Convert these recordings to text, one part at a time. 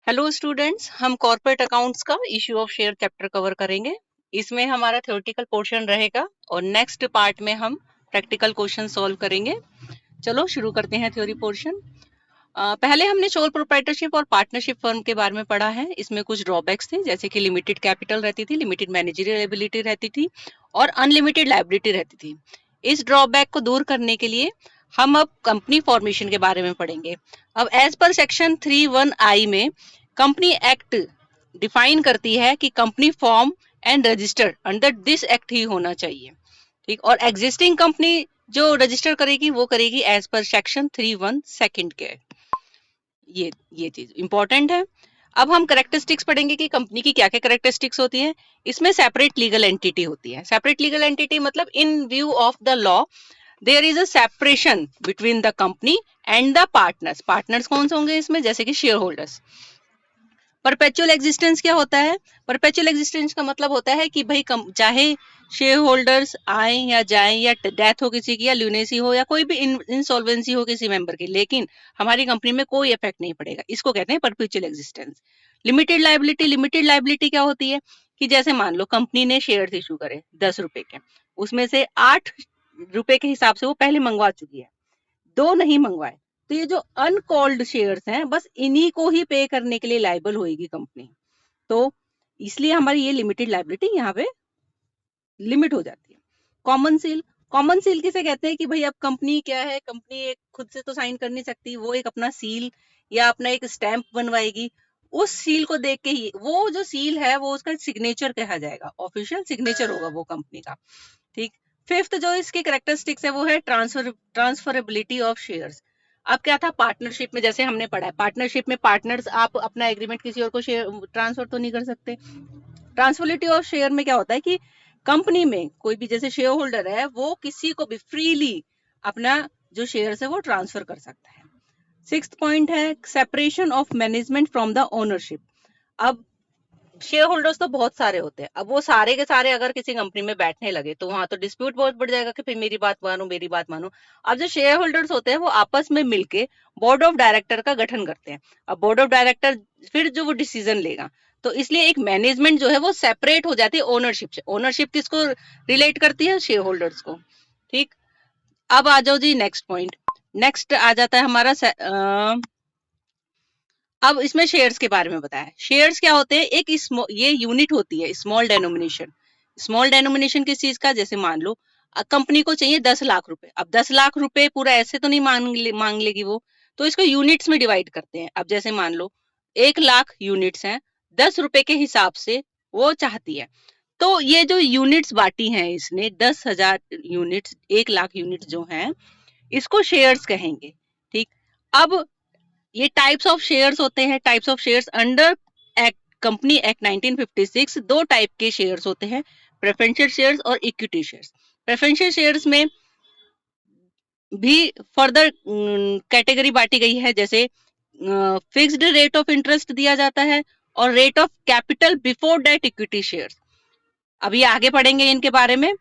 Hello students, हम corporate accounts का issue of share chapter cover करेंगे। इसमें हमारा थ्योरेटिकल पोर्शन रहेगा और नेक्स्ट पार्ट में हम प्रैक्टिकल क्वेश्चन सॉल्व करेंगे। चलो शुरू करते हैं थ्योरी पोर्शन। पहले हमने सोल प्रोप्राइटरशिप और पार्टनरशिप फर्म के बारे में पढ़ा है। इसमें कुछ ड्रॉबैक्स थे, जैसे कि लिमिटेड कैपिटल रहती थी, लिमिटेड मैनेजरियल एबिलिटी रहती थी और अनलिमिटेड लायबिलिटी रहती थी। इस ड्रॉबैक को दूर करने के लिए हम अब कंपनी फॉर्मेशन के बारे में पढ़ेंगे। अब एज पर सेक्शन 3(1)(i) में कंपनी एक्ट डिफाइन करती है कि company form and registered under this act ही होना चाहिए, ठीक। और एग्जिस्टिंग कंपनी जो रजिस्टर करेगी वो करेगी एज पर सेक्शन 3(1)(2) के। ये चीज इंपॉर्टेंट है। अब हम करेक्टरिस्टिक्स पढ़ेंगे कि कंपनी की क्या क्या करेक्टरिस्टिक्स होती है। इसमें सेपरेट लीगल एंटिटी होती है। सेपरेट लीगल एंटिटी मतलब in view of the law there is a separation between the company and the partners. Partners कौन से होंगे इसमें, जैसे कि शेयर होल्डर्स। परपेचुअल एग्जिस्टेंस क्या होता है? परपेचुअल एग्जिस्टेंस का मतलब होता है कि भाई चाहे शेयर होल्डर्स आए या जाएं या डेथ हो किसी की या ल्यूनेसी हो या कोई भी इंसॉल्वेंसी हो किसी मेंबर की, लेकिन हमारी कंपनी में कोई इफेक्ट नहीं पड़ेगा। इसको कहते हैं perpetual existence. Limited liability, limited liability क्या होती है कि जैसे मान लो कंपनी ने शेयर इशू करे 10 रुपए के, उसमें से 8 रुपए के हिसाब से वो पहले मंगवा चुकी है, 2 नहीं मंगवाए, तो ये जो अनकॉल्ड शेयर्स हैं बस इन्हीं को ही पे करने के लिए लायबल होएगी कंपनी। तो इसलिए हमारी ये लिमिटेड लायबिलिटी यहाँ पे लिमिट हो जाती है। कॉमन सील, कॉमन सील किसे कहते हैं कि भाई अब कंपनी क्या है, कंपनी एक खुद से तो साइन कर नहीं सकती, वो एक अपना सील या अपना एक स्टैंप बनवाएगी। उस सील को देख के ही वो जो सील है वो उसका सिग्नेचर कहा जाएगा, ऑफिशियल सिग्नेचर होगा वो कंपनी का, ठीक। फिफ्थ जो इसकी करेक्टरिस्टिक्स है वो है ट्रांसफरेबिलिटी ऑफ शेयर्स। अब क्या था पार्टनरशिप में, जैसे हमने पढ़ा है पार्टनरशिप में पार्टनर्स आप अपना एग्रीमेंट किसी और को शेयर ट्रांसफर तो नहीं कर सकते। ट्रांसफरेबिलिटी ऑफ शेयर में क्या होता है कि कंपनी में कोई भी जैसे शेयर होल्डर है वो किसी को भी फ्रीली अपना जो शेयर है वो ट्रांसफर कर सकता है। सिक्स्थ पॉइंट है separation of management from the ownership. अब शेयर होल्डर्स तो बहुत सारे होते हैं, अब वो सारे के सारे अगर किसी कंपनी में बैठने लगे तो वहां तो डिस्प्यूट बहुत बढ़ जाएगा कि फिर मेरी बात मानो मेरी बात मानो। अब जो शेयर होल्डर्स होते हैं वो आपस में मिलके बोर्ड ऑफ डायरेक्टर का गठन करते हैं। अब बोर्ड ऑफ डायरेक्टर फिर जो वो डिसीजन लेगा, तो इसलिए एक मैनेजमेंट जो है वो सेपरेट हो जाती है ओनरशिप से। ओनरशिप किसको रिलेट करती है? शेयर होल्डर्स को, ठीक। अब आ जाओ जी नेक्स्ट पॉइंट। नेक्स्ट आ जाता है हमारा अब इसमें शेयर्स के बारे में बताया। शेयर्स क्या होते हैं? एक ये यूनिट होती है स्मॉल डेनोमिनेशन। स्मॉल डेनोमिनेशन किस चीज का? जैसे मान लो कंपनी को चाहिए 10 लाख रुपए। अब 10 लाख रुपए पूरा ऐसे तो नहीं मांग लेगी वो, तो इसको यूनिट्स में डिवाइड करते हैं। अब जैसे मान लो 1 लाख यूनिट्स हैं, 10 रुपए के हिसाब से वो चाहती है, तो ये जो यूनिट्स बांटी हैं इसने 10,000 यूनिट्स, 1 लाख यूनिट्स जो हैं इसको शेयर्स कहेंगे, ठीक। अब ये टाइप्स ऑफ शेयर्स होते हैं। Types of shares under act company act 1956 दो टाइप के शेयर्स होते हैं, प्रेफरेंशियल शेयर्स और इक्विटी शेयर्स। प्रेफरेंशियल शेयर्स में भी फर्दर कैटेगरी बांटी गई है, जैसे फिक्स्ड रेट ऑफ इंटरेस्ट दिया जाता है और rate of capital before debt equity shares. अभी आगे पढ़ेंगे इनके बारे में।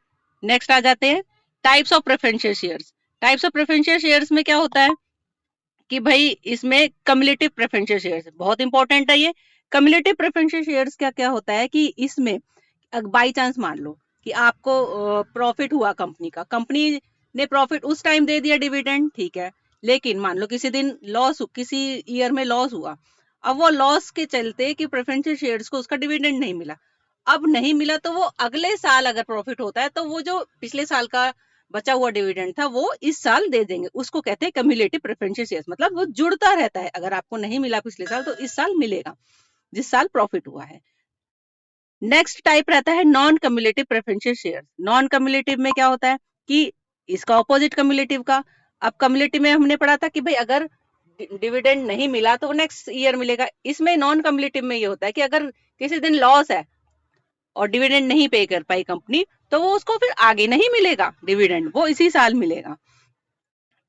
नेक्स्ट आ जाते हैं types of preferential shares. Types of preferential shares में क्या होता है कि भाई इसमें कम्युलेटिव प्रेफरेंशियल शेयर्स बहुत इंपॉर्टेंट है। ये कम्युलेटिव प्रेफरेंशियल शेयर्स क्या क्या होता है कि इसमें बाई चांस मान लो कि आपको प्रॉफिट हुआ कंपनी का, कंपनी ने प्रॉफिट उस टाइम दे दिया डिविडेंड, ठीक है, लेकिन मान लो किसी दिन लॉस, किसी ईयर में लॉस हुआ। अब वो लॉस के चलते कि प्रेफरेंशियल शेयर्स को उसका डिविडेंड नहीं मिला, अब नहीं मिला तो वो अगले साल अगर प्रॉफिट होता है तो वो जो पिछले साल का बचा हुआ डिविडेंड था वो इस साल दे देंगे। उसको कहते हैं कम्युलेटिव प्रेफरेंशियल शेयर्स, मतलब वो जुड़ता रहता है, अगर आपको नहीं मिला पिछले साल तो इस साल मिलेगा जिस साल प्रॉफिट हुआ है। नेक्स्ट टाइप रहता है non cumulative preferential shares. Non cumulative में क्या होता है कि इसका ऑपोजिट कम्युलेटिव का। अब कम्युलेटिव में हमने पढ़ा था कि भाई अगर डिविडेंड नहीं मिला तो नेक्स्ट ईयर मिलेगा। इसमें नॉन कम्युलेटिव में ये होता है कि अगर किसी दिन लॉस है और डिविडेंड नहीं पे कर पाई कंपनी, तो वो उसको फिर आगे नहीं मिलेगा डिविडेंड, वो इसी साल मिलेगा,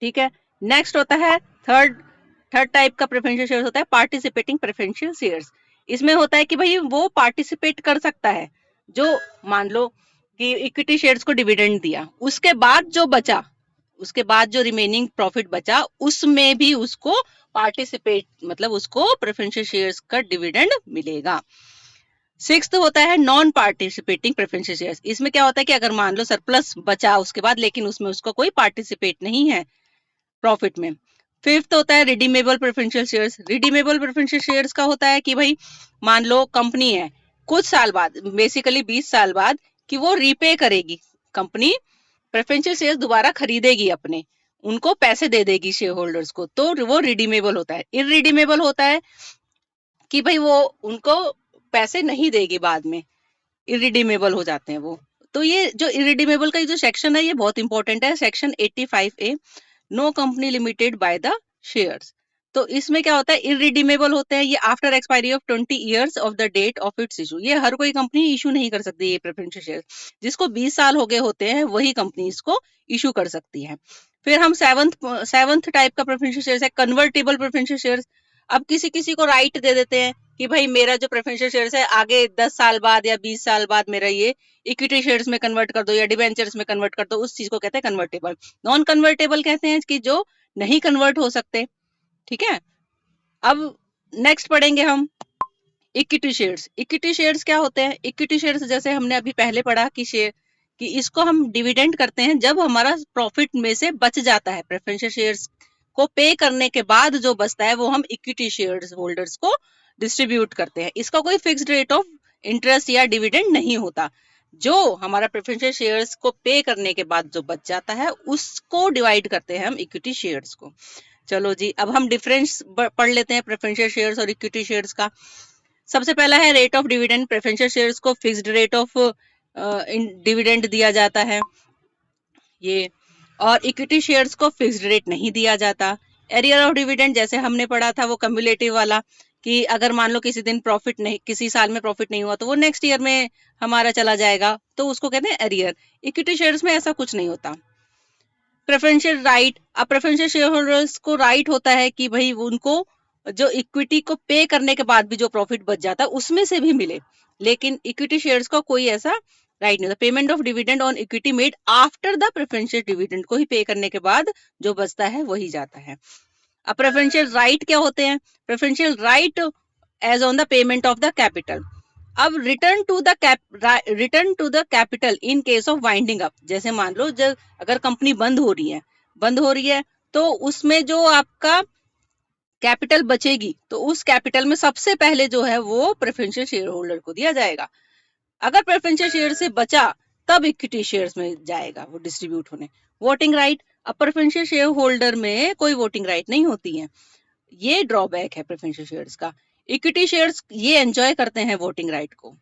ठीक है। नेक्स्ट होता है थर्ड टाइप का प्रेफरेंशियल शेयर्स होता है पार्टिसिपेटिंग प्रेफरेंशियल शेयर्स। इसमें होता है कि भाई वो पार्टिसिपेट कर सकता है, जो मान लो कि इक्विटी शेयर्स को डिविडेंड दिया, उसके बाद जो बचा उसके बाद जो रिमेनिंग प्रॉफिट बचा उसमें भी उसको पार्टिसिपेट मतलब उसको प्रेफरेंशियल शेयर्स का डिविडेंड मिलेगा। सिक्स्थ होता है नॉन पार्टिसिपेटिंग प्रेफरेंशियल शेयर्स। इसमें क्या होता है कि अगर मान लो सरप्लस बचा उसके बाद लेकिन उसमें उसका कोई पार्टिसिपेट नहीं है प्रॉफिट में। फिफ्थ होता है redeemable preferential shares. Redeemable preferential shares का होता है कि भाई मान लो कंपनी है कुछ साल बाद बेसिकली 20 साल बाद कि वो रीपे करेगी, कंपनी प्रेफरेंशियल शेयर्स दोबारा खरीदेगी अपने, उनको पैसे दे देगी शेयर होल्डर्स को, तो वो रिडीमेबल होता है। इरिडीमेबल होता है कि भाई वो उनको पैसे नहीं देगी बाद में, इरिडीमेबल हो जाते हैं वो। तो ये जो इरिडीमेबल का जो सेक्शन है ये बहुत इंपॉर्टेंट है, section 85A, no company limited by the shares. तो इसमें क्या होता है, इरिडीमेबल होते हैं ये after expiry of 20 years of the date of its issue. ये हर कोई कंपनी इशू नहीं कर सकती ये प्रेफरेंशियल शेयर, जिसको 20 साल हो गए होते हैं वही कंपनी इसको इशू कर सकती है। फिर हम सेवंथ टाइप का प्रेफरेंशियल शेयर है कन्वर्टेबल प्रेफरेंशियल शेयर। अब किसी किसी को राइट दे देते हैं कि भाई मेरा जो प्रेफरेंशियल शेयर्स है आगे 10 साल बाद या 20 साल बाद मेरा ये इक्विटी शेयर्स में कन्वर्ट कर दो या डिबेंचर्स में कन्वर्ट कर दो, उस चीज को कहते हैं कन्वर्टेबल। नॉन कन्वर्टेबल कहते हैं कि जो नहीं कन्वर्ट हो सकते। ठीक है, अब नेक्स्ट पढ़ेंगे हम इक्विटी शेयर्स। इक्विटी शेयर्स क्या होते हैं? इक्विटी शेयर्स जैसे हमने अभी पहले पढ़ा कि शेयर कि इसको हम डिविडेंड करते हैं जब हमारा प्रॉफिट में से बच जाता है, प्रेफरेंशियल शेयर्स को पे करने के बाद जो बचता है वो हम इक्विटी शेयर्स होल्डर्स को डिस्ट्रीब्यूट करते हैं। इसका कोई फिक्स्ड रेट ऑफ इंटरेस्ट या डिविडेंड नहीं होता, जो हमारा प्रेफरेंशियल शेयर्स को पे करने के बाद जो बच जाता है उसको डिवाइड करते हैं हम इक्विटी शेयर्स को। चलो जी, अब हम डिफरेंस पढ़ लेते हैं प्रेफरेंशियल शेयर्स और इक्विटी शेयर्स का। सबसे पहला है rate of dividend. Preferential shares को फिक्स्ड रेट ऑफ डिविडेंड दिया जाता है ये, और इक्विटी शेयर्स को फिक्स्ड रेट नहीं दिया जाता। एरियर ऑफ डिविडेंड जैसे हमने पढ़ा था वो कम्युलेटिव वाला, कि अगर मान लो किसी दिन प्रॉफिट नहीं, किसी साल में प्रॉफिट नहीं हुआ तो वो नेक्स्ट ईयर में हमारा चला जाएगा, तो उसको कहते हैं एरियर। इक्विटी शेयर्स में ऐसा कुछ नहीं होता। प्रेफरेंशियल राइट, अब प्रेफरेंशियल शेयर होल्डर्स को राइट होता है कि भाई उनको जो इक्विटी को पे करने के बाद भी जो प्रॉफिट बच जाता है उसमें से भी मिले, लेकिन इक्विटी शेयर्स का कोई ऐसा राइट नहीं होता। Payment of dividend on equity made after the preferential dividend को ही पे करने के बाद जो बचता है वही जाता है। अब प्रेफरेंशियल राइट क्या होते हैं? Preferential right as on the payment of the capital. अब return to the capital in case of winding up. जैसे मान लो जब अगर कंपनी बंद हो रही है तो उसमें जो आपका कैपिटल बचेगी तो उस कैपिटल में सबसे पहले जो है वो प्रेफरेंशियल शेयर होल्डर को दिया जाएगा। अगर प्रेफरेंशियल शेयर से बचा तब इक्विटी शेयर्स में जाएगा वो डिस्ट्रीब्यूट होने। वोटिंग राइट, अब प्रेफरेंशियल शेयर होल्डर में कोई वोटिंग राइट नहीं होती है, ये ड्रॉबैक है प्रेफरेंशियल शेयर्स का। इक्विटी शेयर्स ये एंजॉय करते हैं वोटिंग राइट को।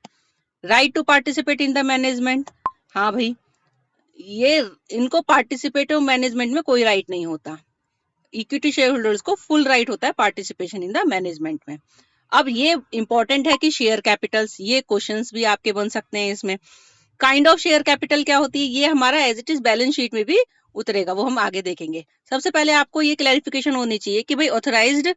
Right to participate in the management, हाँ भाई ये इनको पार्टिसिपेटिव मैनेजमेंट में कोई राइट नहीं होता। इक्विटी शेयर होल्डर्स को फुल राइट होता है पार्टिसिपेशन इन द मैनेजमेंट में। अब ये इंपॉर्टेंट है कि शेयर कैपिटल्स, ये क्वेश्चंस भी आपके बन सकते हैं इसमें। काइंड ऑफ शेयर कैपिटल क्या होती है, ये हमारा as it is balance sheet में भी उतरेगा, वो हम आगे देखेंगे। सबसे पहले आपको ये क्लैरिफिकेशन होनी चाहिए कि भाई ऑथराइज्ड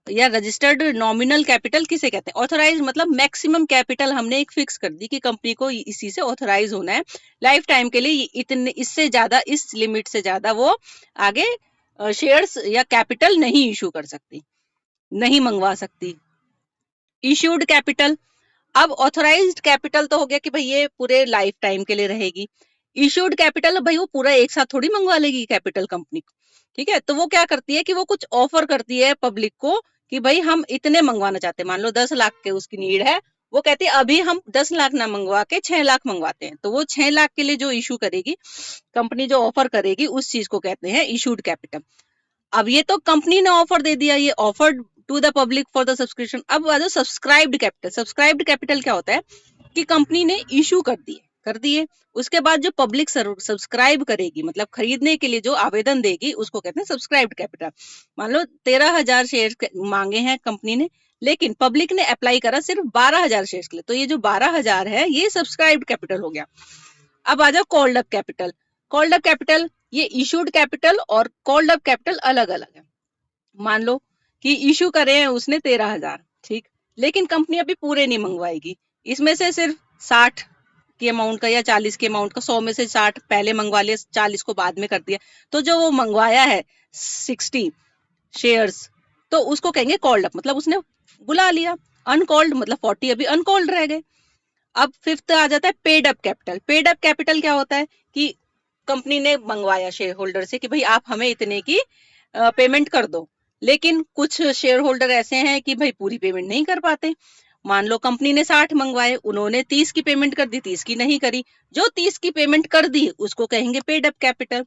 या रजिस्टर्ड नॉमिनल कैपिटल किसे कहते हैं। ऑथराइज मतलब मैक्सिमम कैपिटल हमने एक फिक्स कर दी कि कंपनी को इसी से ऑथराइज होना है लाइफ टाइम के लिए, इतने इससे ज्यादा, इस लिमिट से ज्यादा वो आगे शेयर्स या कैपिटल नहीं इशू कर सकती, नहीं मंगवा सकती। इश्यूड कैपिटल, अब ऑथराइज्ड कैपिटल तो हो गया कि भाई ये पूरे लाइफ टाइम के लिए रहेगी। इश्यूड कैपिटल भाई वो पूरा एक साथ थोड़ी मंगवा लेगी कैपिटल कंपनी, ठीक है। तो वो क्या करती है कि वो कुछ ऑफर करती है पब्लिक को कि भाई हम इतने मंगवाना चाहते हैं, मान लो 10 लाख के उसकी नीड है, वो कहती है अभी हम 10 लाख ना मंगवा के 6 लाख मंगवाते हैं, तो वो 6 लाख के लिए जो इशू करेगी कंपनी, जो ऑफर करेगी उस चीज को कहते हैं इशूड कैपिटल। अब ये तो कंपनी ने ऑफर दे दिया, ये offered to the public for the subscription. अब आ जाओ सब्सक्राइब्ड कैपिटल। सब्सक्राइब्ड कैपिटल क्या होता है कि कंपनी ने इशू कर दिए, उसके बाद जो पब्लिक सब्सक्राइब करेगी मतलब खरीदने के लिए जो आवेदन देगी उसको कहते हैं सब्सक्राइब्ड कैपिटल। मान लो 13,000 शेयर मांगे हैं कंपनी ने, लेकिन पब्लिक ने अप्लाई करा सिर्फ 12,000 शेयर के लिए, तो ये जो 12,000 है ये सब्सक्राइब्ड कैपिटल हो गया। अब आ जाओ called up capital. Called up capital, ये इशूड कैपिटल और कॉल्ड अप कैपिटल अलग अलग है। मान लो कि इशू करे हैं उसने 13,000, ठीक, लेकिन कंपनी अभी पूरे नहीं मंगवाएगी, इसमें से सिर्फ 60 के अमाउंट का या 40 के अमाउंट का, 100 में से 60 पहले मंगवा लिया, 40 को बाद में कर दिया, तो जो वो मंगवाया है 60 शेयर्स, तो उसको कहेंगे कॉल्ड अप, मतलब उसने बुला लिया। अनकॉल्ड मतलब 40 अभी अनकॉल्ड रह गए। अब फिफ्थ आ जाता है paid up capital. Paid up capital क्या होता है कि कंपनी ने मंगवाया शेयर होल्डर से कि भाई आप हमें इतने की पेमेंट कर दो, लेकिन कुछ शेयर होल्डर ऐसे हैं कि भाई पूरी पेमेंट नहीं कर पाते। मान लो कंपनी ने 60 मंगवाए, उन्होंने 30 की पेमेंट कर दी, 30 की नहीं करी। जो 30 की पेमेंट कर दी उसको कहेंगे पेड अप कैपिटल,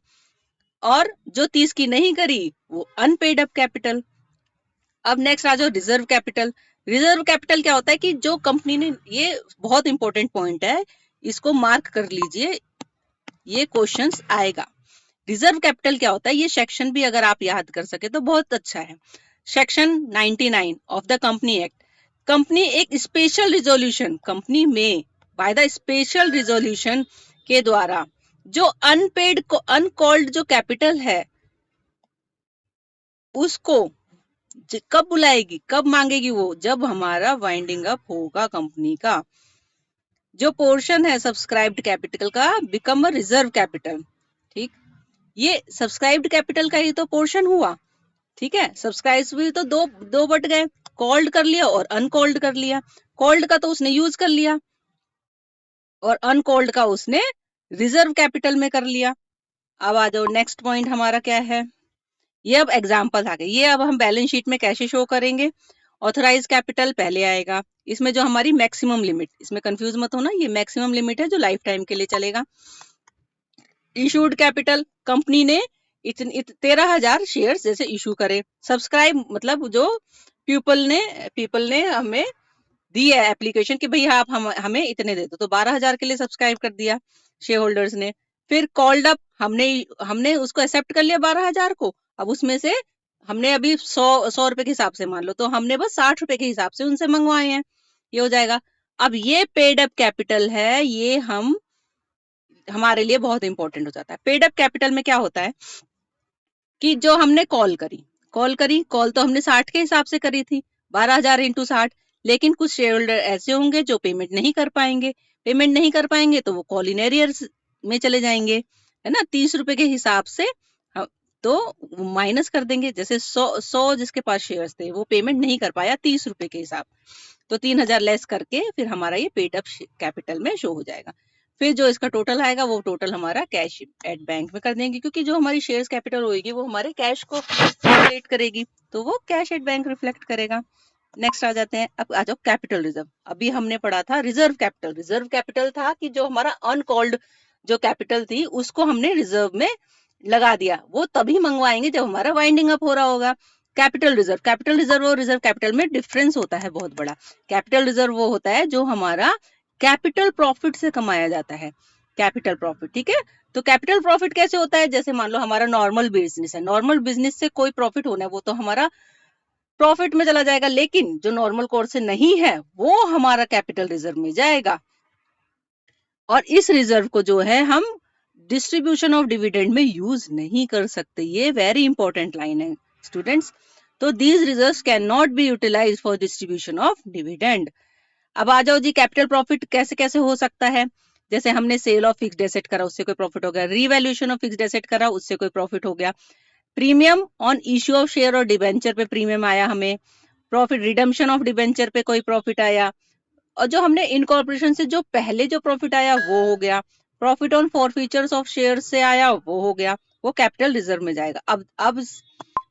और जो 30 की नहीं करी वो अनपेड अप कैपिटल। अब नेक्स्ट आ जाओ रिजर्व कैपिटल। रिजर्व कैपिटल क्या होता है कि जो कंपनी ने, ये बहुत इंपॉर्टेंट पॉइंट है, इसको मार्क कर लीजिए, ये क्वेश्चंस आएगा। रिजर्व कैपिटल क्या होता है, ये सेक्शन भी अगर आप याद कर सके तो बहुत अच्छा है। Section 99 of the company act, company एक स्पेशल रिजोल्यूशन, कंपनी में बाय द स्पेशल रिजोल्यूशन के द्वारा जो अनपेड को अनकॉल्ड जो कैपिटल है उसको कब बुलाएगी, कब मांगेगी, वो जब हमारा वाइंडिंग अप होगा कंपनी का। जो पोर्शन है सब्सक्राइब्ड कैपिटल का बिकम अ रिजर्व कैपिटल। ठीक, ये सब्सक्राइब्ड कैपिटल का ही तो पोर्शन हुआ। ठीक है, सब्सक्राइब भी तो दो दो बट गए, कॉल्ड कर लिया और अनकॉल्ड कर लिया। कॉल्ड का तो उसने यूज कर लिया और अनकॉल्ड का उसने रिजर्व कैपिटल में कर लिया। अब आ जाओ नेक्स्ट पॉइंट हमारा क्या है, ये अब एग्जाम्पल आ गए, ये अब हम बैलेंस शीट में कैसे शो करेंगे। ऑथराइज कैपिटल पहले आएगा, इसमें जो हमारी मैक्सिमम लिमिट, इसमें कंफ्यूज मत होना, ये मैक्सिमम लिमिट है जो लाइफ टाइम के लिए चलेगा। इशूड कैपिटल, कंपनी ने 13,000 शेयर जैसे इशू करे। सब्सक्राइब मतलब जो पीपल ने हमें दी है एप्लीकेशन कि भाई आप हमें इतने दे दो, तो 12,000 के लिए सब्सक्राइब कर दिया शेयर होल्डर्स ने। फिर कॉल्ड अप, हमने हमने उसको एक्सेप्ट कर लिया 12,000 को। अब उसमें से हमने अभी 100 रुपए के हिसाब से मान लो, तो हमने बस 60 रुपए के हिसाब से उनसे मंगवाए हैं, ये हो जाएगा। अब ये पेड अप कैपिटल है, ये हमारे लिए बहुत इंपॉर्टेंट हो जाता है। पेड अप कैपिटल में क्या होता है कि जो हमने कॉल तो हमने 60 के हिसाब से करी थी, 12,000 इंटू 60, लेकिन कुछ शेयर होल्डर ऐसे होंगे जो पेमेंट नहीं कर पाएंगे। पेमेंट नहीं कर पाएंगे तो वो कॉल इन एरियर्स में चले जाएंगे, है ना। 30 रुपए के हिसाब से तो माइनस कर देंगे, जैसे 100 जिसके पास शेयर्स थे वो पेमेंट नहीं कर पाया 30 रुपए के हिसाब, तो 3,000 लेस करके फिर हमारा ये पेड अप कैपिटल में शो हो जाएगा। फिर जो इसका टोटल आएगा वो टोटल हमारा कैश एट बैंक में कर देंगे, क्योंकि जो हमारी शेयर्स कैपिटल होगी वो हमारे कैश को रिलेट करेगी, तो वो कैश एट बैंक रिफ्लेक्ट करेगा। नेक्स्ट आ जाते हैं, अब आ जाओ कैपिटल रिजर्व। अभी हमने पढ़ा था रिजर्व कैपिटल। रिजर्व कैपिटल था कि जो हमारा अनकॉल्ड जो कैपिटल थी उसको हमने रिजर्व में लगा दिया, वो तभी मंगवाएंगे जब हमारा वाइंडिंग अप हो रहा होगा। कैपिटल रिजर्व और रिजर्व कैपिटल में डिफरेंस होता है बहुत बड़ा। कैपिटल रिजर्व वो होता है जो हमारा कैपिटल प्रॉफिट से कमाया जाता है, कैपिटल प्रॉफिट। ठीक है, तो कैपिटल प्रॉफिट कैसे होता है, जैसे मान लो हमारा नॉर्मल बिजनेस है, नॉर्मल बिजनेस से कोई प्रॉफिट होना है वो तो हमारा प्रॉफिट में चला जाएगा, लेकिन जो नॉर्मल कोर्स से नहीं है वो हमारा कैपिटल रिजर्व में जाएगा। और इस रिजर्व को जो है हम डिस्ट्रीब्यूशन ऑफ डिविडेंड में यूज नहीं कर सकते, ये वेरी इंपॉर्टेंट लाइन है स्टूडेंट्स। तो these reserves can not be utilised for distribution of dividend. अब आ जाओ जी, कैपिटल प्रॉफिट कैसे कैसे हो सकता है। जैसे हमने सेल ऑफ फिक्स्ड एसेट करा, उससे कोई प्रॉफिट हो गया। रीवैल्यूएशन ऑफ फिक्स्ड एसेट करा, उससे कोई प्रॉफिट हो गया। Premium on issue of share और डिबेंचर पे प्रीमियम आया हमें, प्रॉफिट रिडम्पशन ऑफ डिबेंचर पे कोई प्रॉफिट आया, और जो हमने इनकॉर्पोरेशन से जो पहले जो प्रॉफिट आया वो हो गया। प्रॉफिट ऑन फॉरफीचर्स ऑफ शेयर से आया वो हो गया, वो कैपिटल रिजर्व में जाएगा। अब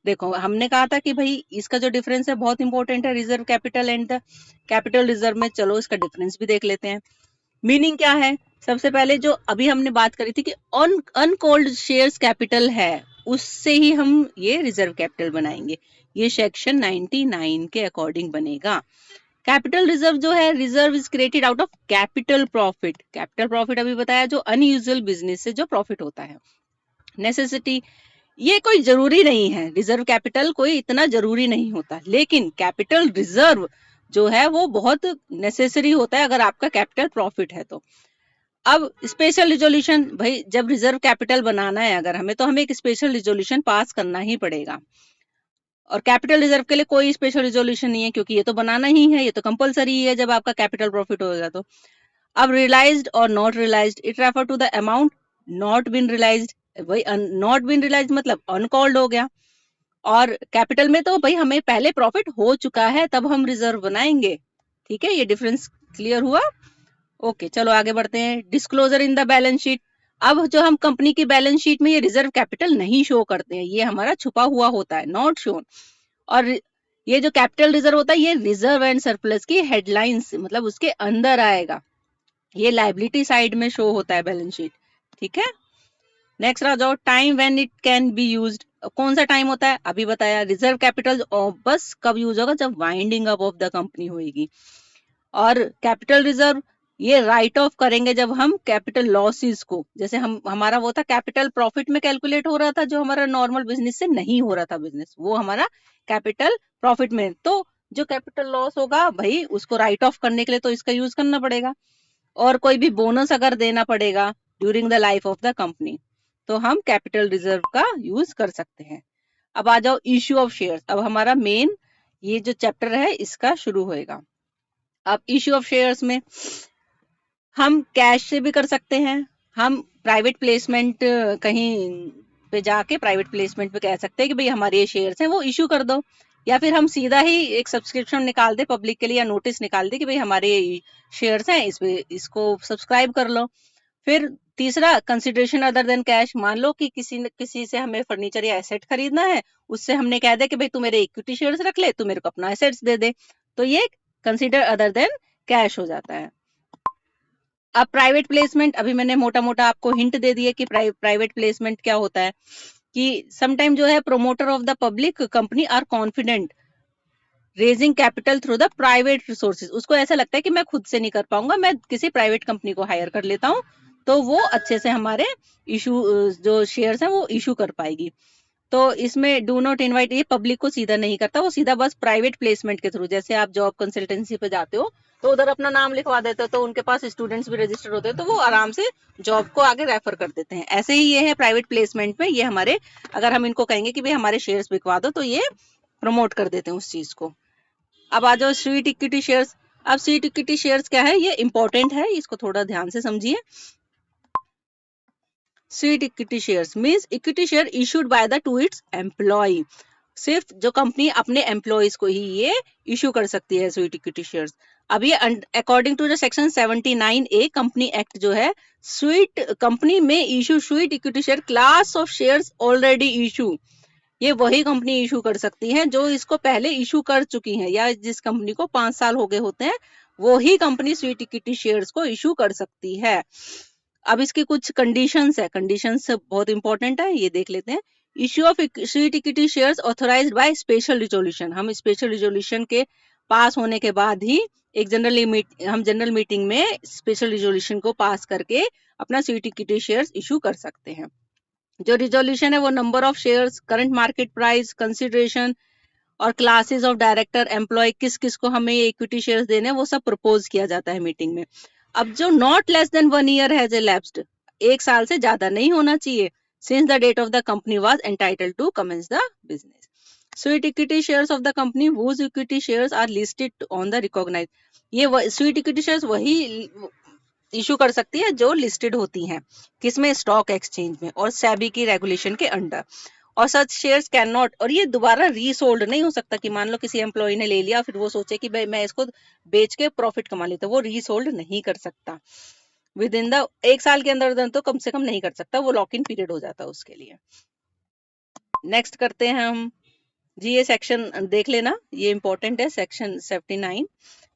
देखो हमने कहा था कि भाई इसका जो डिफरेंस है बहुत इंपॉर्टेंट है, reserve capital and the capital reserve में। चलो इसका डिफरेंस भी देख लेते हैं। मीनिंग क्या है, सबसे पहले जो अभी हमने बात करी थी कि अनकॉल्ड शेयर्स कैपिटल है, उससे ही हम ये रिजर्व कैपिटल बनाएंगे, ये सेक्शन 99 के अकॉर्डिंग बनेगा। कैपिटल रिजर्व जो है, reserve is created out of capital profit. Capital profit अभी बताया जो अनयूजुअल बिजनेस से जो प्रॉफिट होता है। नेसेसिटी, ये कोई जरूरी नहीं है, रिजर्व कैपिटल कोई इतना जरूरी नहीं होता, लेकिन कैपिटल रिजर्व जो है वो बहुत नेसेसरी होता है अगर आपका कैपिटल प्रॉफिट है तो। अब स्पेशल रिजोल्यूशन, भाई जब रिजर्व कैपिटल बनाना है अगर हमें, तो हमें एक स्पेशल रिजोल्यूशन पास करना ही पड़ेगा। और कैपिटल रिजर्व के लिए कोई स्पेशल रिजोल्यूशन नहीं है, क्योंकि ये तो बनाना ही है, ये तो कंपलसरी है जब आपका कैपिटल प्रॉफिट होगा तो। अब रियलाइज्ड और not realised, it refer to the amount not been realised, भाई नॉट बीन रियलाइज्ड मतलब अनकॉल्ड हो गया। और कैपिटल में तो भाई हमें पहले प्रॉफिट हो चुका है तब हम रिजर्व बनाएंगे। ठीक है, ये डिफरेंस क्लियर हुआ? ओके, चलो आगे बढ़ते हैं। Disclosure in the balance sheet, अब जो हम कंपनी की बैलेंस शीट में ये रिजर्व कैपिटल नहीं शो करते हैं, ये हमारा छुपा हुआ होता है, नॉट शोन। और ये जो कैपिटल रिजर्व होता है ये रिजर्व एंड सरप्लस की हेडलाइंस मतलब उसके अंदर आएगा, ये लायबिलिटी साइड में शो होता है बैलेंस शीट। ठीक है, नेक्स्ट आ जाओ, time when it can be used, कौन सा टाइम होता है अभी बताया, रिजर्व कैपिटल बस कब यूज होगा, जब winding up of the company होगी। और कैपिटल रिजर्व ये राइट ऑफ करेंगे जब हम कैपिटल लॉसेस को, जैसे हम हमारा वो था कैपिटल प्रॉफिट में कैलकुलेट हो रहा था जो हमारा नॉर्मल बिजनेस से नहीं हो रहा था बिजनेस, वो हमारा कैपिटल प्रॉफिट में, तो जो कैपिटल लॉस होगा भाई उसको राइट ऑफ करने के लिए तो इसका यूज करना पड़ेगा। और कोई भी बोनस अगर देना पड़ेगा during the life of the company तो हम कैपिटल रिजर्व का यूज कर सकते हैं। अब आ जाओ इश्यू ऑफ शेयर्स, अब हमारा मेन ये जो चैप्टर है इसका शुरू होएगा। अब इश्यू ऑफ शेयर्स में हम कैश से भी कर सकते हैं, हम प्राइवेट प्लेसमेंट कहीं पे जाके प्राइवेट प्लेसमेंट पे कह सकते हैं कि भाई हमारे ये शेयर्स हैं वो इश्यू कर दो, या फिर हम सीधा ही एक सब्सक्रिप्शन निकाल दे पब्लिक के लिए या नोटिस निकाल दे कि भाई हमारे शेयर्स हैं इसको सब्सक्राइब कर लो। फिर तीसरा कंसिडरेशन अदर देन कैश, मान लो कि किसी से हमें फर्नीचर या एसेट खरीदना है, उससे हमने कह दिया कि भाई तू मेरे इक्विटी शेयर्स रख ले, तू मेरे को अपना एसेट्स दे दे, तो ये कंसिडर अदर देन कैश हो जाता है। अब प्राइवेट प्लेसमेंट, अभी मैंने मोटा मोटा आपको हिंट दे दिया कि प्राइवेट प्लेसमेंट क्या होता है, कि समटाइम जो है promoter of the public company are confident raising capital through the private resources, उसको ऐसा लगता है कि मैं खुद से नहीं कर पाऊंगा, मैं किसी प्राइवेट कंपनी को हायर कर लेता हूँ तो वो अच्छे से हमारे इशू जो शेयर्स हैं वो इशू कर पाएगी। तो इसमें डू नॉट इनवाइट ये पब्लिक को सीधा नहीं करता, वो सीधा बस प्राइवेट प्लेसमेंट के थ्रू, जैसे आप जॉब कंसल्टेंसी पे जाते हो तो उधर अपना नाम लिखवा देते हो तो उनके पास स्टूडेंट्स भी रजिस्टर होते हैं तो वो आराम से जॉब को आगे रेफर कर देते हैं। ऐसे ही ये है प्राइवेट प्लेसमेंट में, ये हमारे अगर हम इनको कहेंगे कि भाई हमारे शेयर्स बिकवा दो तो ये प्रमोट कर देते हैं उस चीज को। अब आ जाओ स्वीट इक्विटी शेयर्स, अब स्वीट इक्विटी शेयर्स क्या है, ये इंपॉर्टेंट है, इसको थोड़ा ध्यान से समझिए। Sweet equity shares means equity share issued by the to its employ, सिर्फ जो कंपनी अपने एम्प्लॉयज को ही ये इशू कर सकती है स्वीट इक्विटी शेयर्स। अब ये according to the section 79A company act जो है, स्वीट कंपनी में issue sweet equity share class of shares already issue, ये वही कंपनी इशू कर सकती है जो इसको पहले इशू कर चुकी है, या जिस कंपनी को 5 साल हो गए होते हैं वो ही कंपनी स्वीट इक्विटी शेयर्स को इशू कर सकती है। अब इसकी कुछ कंडीशंस है, कंडीशंस बहुत इंपॉर्टेंट है, ये देख लेते हैं। Issue of sweet equity shares authorised by special resolution, हम स्पेशल रिजोल्यूशन के पास होने के बाद ही एक जनरल मीटिंग में स्पेशल रिजोल्यूशन को पास करके अपना स्वीट इक्विटी शेयर्स इशू कर सकते हैं। जो रिजोल्यूशन है वो number of shares, current market price, consideration और क्लासेस ऑफ डायरेक्टर एम्प्लॉय, किस किस को हमें इक्विटी शेयर्स देने हैं वो सब प्रपोज किया जाता है मीटिंग में। अब जो not less than 1 year has elapsed, 1 साल से ज्यादा नहीं होना चाहिए, since the date of the company was entitled to commence the business. Sweet equity shares of the company whose equity shares are listed on the recognise, ये sweet equity shares वही issue कर सकती है जो लिस्टेड होती हैं किसमें, stock exchange में और सेबी की रेगुलेशन के अंडर। और सच शेयर्स कैन नॉट, और ये दोबारा रीसोल्ड नहीं हो सकता कि मान लो किसी एम्प्लॉय ने ले लिया फिर वो सोचे कि भाई मैं इसको बेच के प्रॉफिट कमा लेता, वो रीसोल्ड नहीं कर सकता विद इन द 1 साल के अंदर, तो कम से कम नहीं कर सकता, वो लॉक इन पीरियड हो जाता है उसके लिए। नेक्स्ट करते हैं हम जी, ये सेक्शन देख लेना, ये इंपॉर्टेंट है, सेक्शन 79,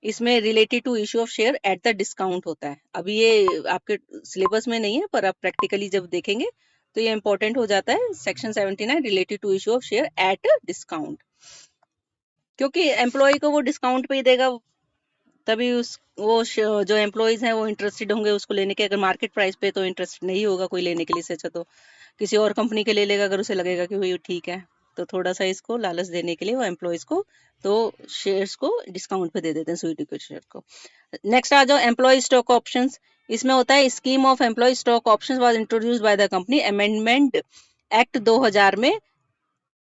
इसमें related to issue of share at the discount होता है। अभी ये आपके सिलेबस में नहीं है पर आप प्रैक्टिकली जब देखेंगे तो ये इंपॉर्टेंट हो जाता है, section 79 related to issue of share at discount, क्योंकि एम्प्लॉय को वो डिस्काउंट पे ही देगा तभी जो एम्प्लॉयज हैं वो इंटरेस्टेड होंगे उसको लेने के, अगर मार्केट प्राइस पे तो इंटरेस्ट नहीं होगा कोई लेने के लिए, से अच्छा तो किसी और कंपनी के ले लेगा अगर उसे लगेगा कि भाई ठीक है, तो थोड़ा सा इसको लालच देने के लिए वो एम्प्लॉयज को तो शेयर्स को डिस्काउंट पे दे देते हैं स्वीट इक्विटी शेयर को। नेक्स्ट आ जाओ एम्प्लॉय स्टॉक ऑप्शंस, इसमें होता है scheme of employ stock options was introduced by the company amendment act 2000 में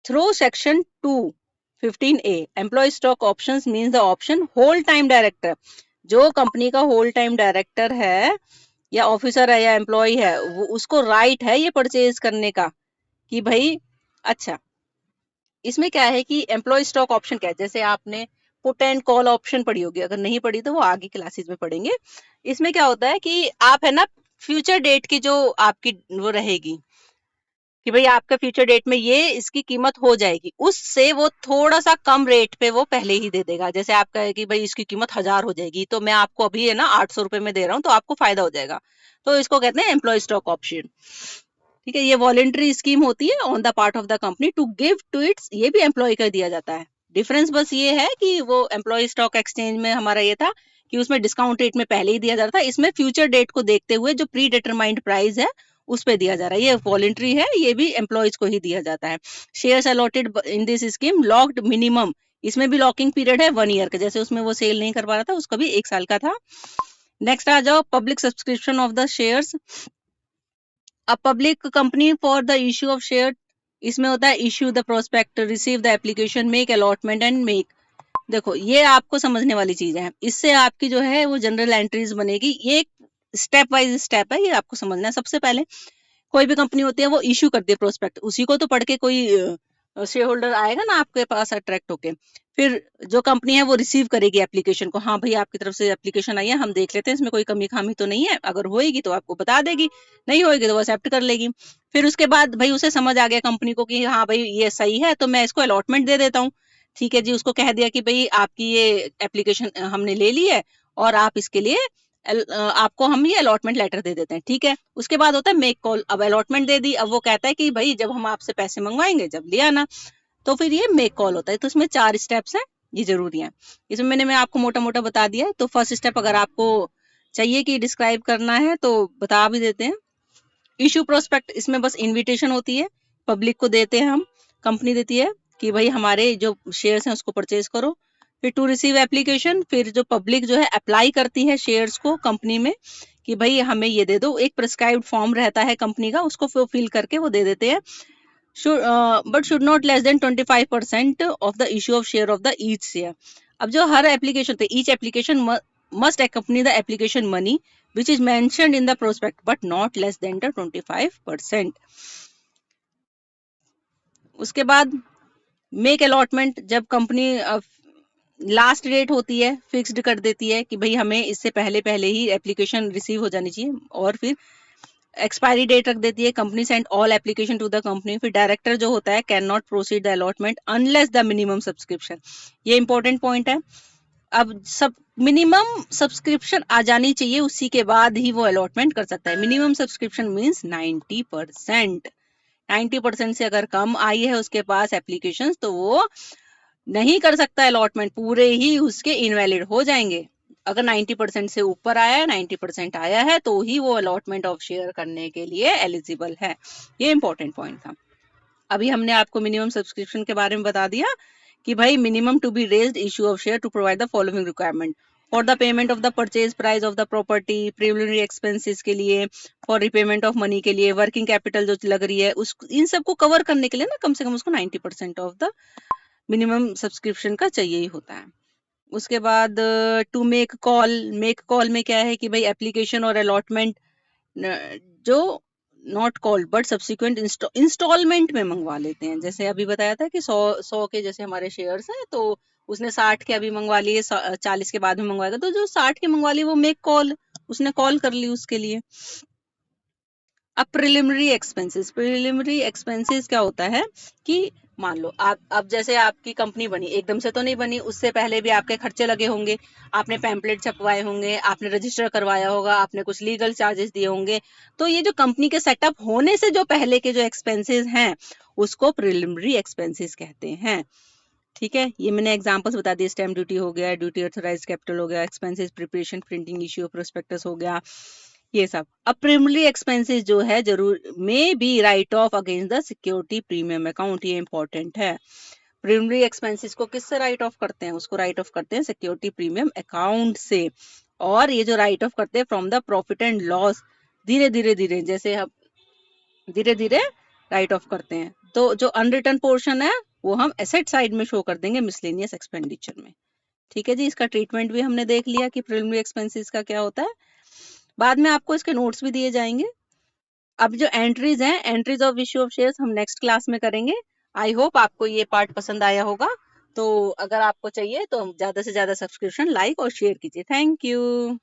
through section 215A। Employ stock options means the option whole time director जो company का whole time director है या officer है या एम्प्लॉय है, वो उसको राइट है ये परचेज करने का कि भाई अच्छा। इसमें क्या है कि एम्प्लॉय स्टॉक ऑप्शन क्या है, जैसे आपने पुट एंड कॉल ऑप्शन पढ़ी होगी, अगर नहीं पढ़ी तो वो आगे क्लासेस में पढ़ेंगे। इसमें क्या होता है कि आप है ना फ्यूचर डेट की जो आपकी वो रहेगी कि भाई आपका फ्यूचर डेट में ये इसकी कीमत हो जाएगी, उससे वो थोड़ा सा कम रेट पे वो पहले ही दे देगा। जैसे आप कहे कि भाई इसकी कीमत 1000 हो जाएगी, तो मैं आपको अभी है ना 800 रुपए में दे रहा हूँ, तो आपको फायदा हो जाएगा। तो इसको कहते हैं एम्प्लॉय स्टॉक ऑप्शन। ठीक है, ये वॉलेंट्री स्कीम होती है on the part of the company to give to its, ये भी एम्प्लॉय का दिया जाता है। डिफरेंस बस ये है कि वो एम्प्लॉय स्टॉक एक्सचेंज में हमारा ये था कि उसमें डिस्काउंट रेट में पहले ही दिया जाता था, इसमें फ्यूचर डेट को देखते हुए जो प्री डिटरमाइंड प्राइस है उस पे दिया जा रहा है। ये वॉलेंट्री है, ये भी एम्प्लॉयज को ही दिया जाता है। Shares allotted in this scheme locked minimum, इसमें भी लॉकिंग पीरियड है 1 ईयर का, जैसे उसमें वो सेल नहीं कर पा रहा था उसका भी 1 साल का था। नेक्स्ट आ जाओ, public subscription of the shares. A public company for the issue of share, इसमें होता है issue the prospect, receive the application, make allotment and make. देखो ये आपको समझने वाली चीज है, इससे आपकी जो है वो जनरल एंट्रीज बनेगी। ये स्टेप वाइज स्टेप है, ये आपको समझना है। सबसे पहले कोई भी कंपनी होती है वो इश्यू करती है प्रोस्पेक्ट, उसी को तो पढ़ के कोई शेयर होल्डर आएगा ना आपके पास अट्रैक्ट होके। फिर जो कंपनी है वो रिसीव करेगी एप्लीकेशन को, हाँ भाई आपकी तरफ से एप्लीकेशन आई है, हम देख लेते हैं इसमें कोई कमी खामी तो नहीं है, अगर होएगी तो आपको बता देगी, नहीं होएगी तो वो एक्सेप्ट कर लेगी। फिर उसके बाद भाई उसे समझ आ गया कंपनी को कि हाँ भाई ये सही है, तो मैं इसको अलॉटमेंट दे देता हूँ। ठीक है जी, उसको कह दिया कि भाई आपकी ये एप्लीकेशन हमने ले ली है और आप इसके लिए आपको हम ये अलॉटमेंट लेटर दे देते हैं। ठीक है, उसके बाद होता है मेक कॉल। अब अलॉटमेंट दे दी, अब वो कहता है कि भाई जब हम आपसे पैसे मंगवाएंगे जब लिया ना, तो फिर ये मेक कॉल होता है। तो इसमें 4 स्टेप्स हैं, ये जरूरी है। इसमें मैं आपको मोटा मोटा बता दिया है। तो फर्स्ट स्टेप अगर आपको चाहिए कि डिस्क्राइब करना है तो बता भी देते हैं। इशू प्रोस्पेक्ट, इसमें बस इन्विटेशन होती है, पब्लिक को देते हैं हम, कंपनी देती है कि भाई हमारे जो शेयर्स हैं उसको परचेज करो। फिर टू रिसीव एप्लीकेशन, फिर जो पब्लिक जो है अप्लाई करती है शेयर्स को कंपनी में कि भाई हमें ये दे दो। एक प्रिस्क्राइब्ड फॉर्म रहता है कंपनी का, उसको फिल करके वो दे देते हैं। But should not less then 25% of the issue of share of the each share. अब जो हर एप्लीकेशन थे, each application must accompany the application money which is mentioned in the prospect but not less than the 25%। उसके बाद make allotment, जब company last date होती है fixed कर देती है कि भाई हमें इससे पहले पहले ही एप्लीकेशन रिसीव हो जानी चाहिए, और फिर एक्सपायरी डेट रख देती है, company send all application to the company. फिर डायरेक्टर जो होता है can not proceed the allotment unless the minimum subscription. ये इंपॉर्टेंट पॉइंट है। अब सब मिनिमम सब्सक्रिप्शन आ जानी चाहिए, उसी के बाद ही वो अलॉटमेंट कर सकता है। Minimum subscription means 90%। 90% से अगर कम आई है उसके पास एप्लीकेशन तो वो नहीं कर सकता अलॉटमेंट, पूरे ही उसके इनवैलिड हो जाएंगे। अगर 90% से ऊपर आया है, 90% आया है, तो ही वो अलॉटमेंट ऑफ शेयर करने के लिए एलिजिबल है। ये इंपॉर्टेंट पॉइंट था। अभी हमने आपको मिनिमम सब्सक्रिप्शन के बारे में बता दिया कि भाई minimum to be raised issue of share to provide the following requirement for the payment of the purchase price of the property, preliminary expenses के लिए, फॉर रिपेमेंट ऑफ मनी के लिए, वर्किंग कैपिटल जो लग रही है उस इन सबको कवर करने के लिए ना कम से कम उसको 90% ऑफ द मिनिमम सब्सक्रिप्शन का चाहिए ही होता है। उसके बाद to make call, make call में क्या है कि भाई एप्लीकेशन और अलॉटमेंट जो not called but subsequent instalment में मंगवा लेते हैं। जैसे अभी बताया था कि 100 के जैसे हमारे शेयर्स हैं, तो उसने 60 के अभी मंगवा लिए, 40 के बाद में मंगवाएगा, तो जो 60 के मंगवा लिए वो मेक कॉल, उसने कॉल कर ली उसके लिए। अब प्रिलिमिनरी एक्सपेंसेस, प्रिलिमिनरी एक्सपेंसेस क्या होता है कि मान लो आप, अब जैसे आपकी कंपनी बनी, एकदम से तो नहीं बनी, उससे पहले भी आपके खर्चे लगे होंगे, आपने पैम्पलेट छपवाए होंगे, आपने रजिस्टर करवाया होगा, आपने कुछ लीगल चार्जेस दिए होंगे। तो ये जो कंपनी के सेटअप होने से जो पहले के जो एक्सपेंसेस हैं उसको प्रिलिमिनरी एक्सपेंसेस कहते हैं। ठीक है, ये मैंने एग्जांपल्स बता दिए, स्टैम्प ड्यूटी हो गया, ड्यूटी ऑथराइज्ड कैपिटल हो गया, expenses preparation printing issue prospectus हो गया, ये सब। अब प्रिलिमिनरी एक्सपेंसेस जो है जरूर में be write off against the security premium account, ये इंपॉर्टेंट है। प्रिलिमिनरी एक्सपेंसेस को किससे राइट ऑफ करते हैं? उसको राइट ऑफ करते हैं सिक्योरिटी प्रीमियम अकाउंट से। और ये जो राइट ऑफ करते हैं from the profit and loss, धीरे धीरे धीरे जैसे हम धीरे धीरे राइट ऑफ करते हैं। तो जो अनरिटर्न पोर्शन है वो हम एसेट साइड में शो कर देंगे मिसलेनियस एक्सपेंडिचर में। ठीक है जी, इसका ट्रीटमेंट भी हमने देख लिया कि प्रिलिमिनरी एक्सपेंसेस का क्या होता है। बाद में आपको इसके नोट्स भी दिए जाएंगे। अब जो एंट्रीज हैं, entries of issue of shares हम नेक्स्ट क्लास में करेंगे। आई होप आपको ये पार्ट पसंद आया होगा। तो अगर आपको चाहिए तो ज्यादा से ज्यादा सब्सक्रिप्शन, लाइक और शेयर कीजिए। Thank you.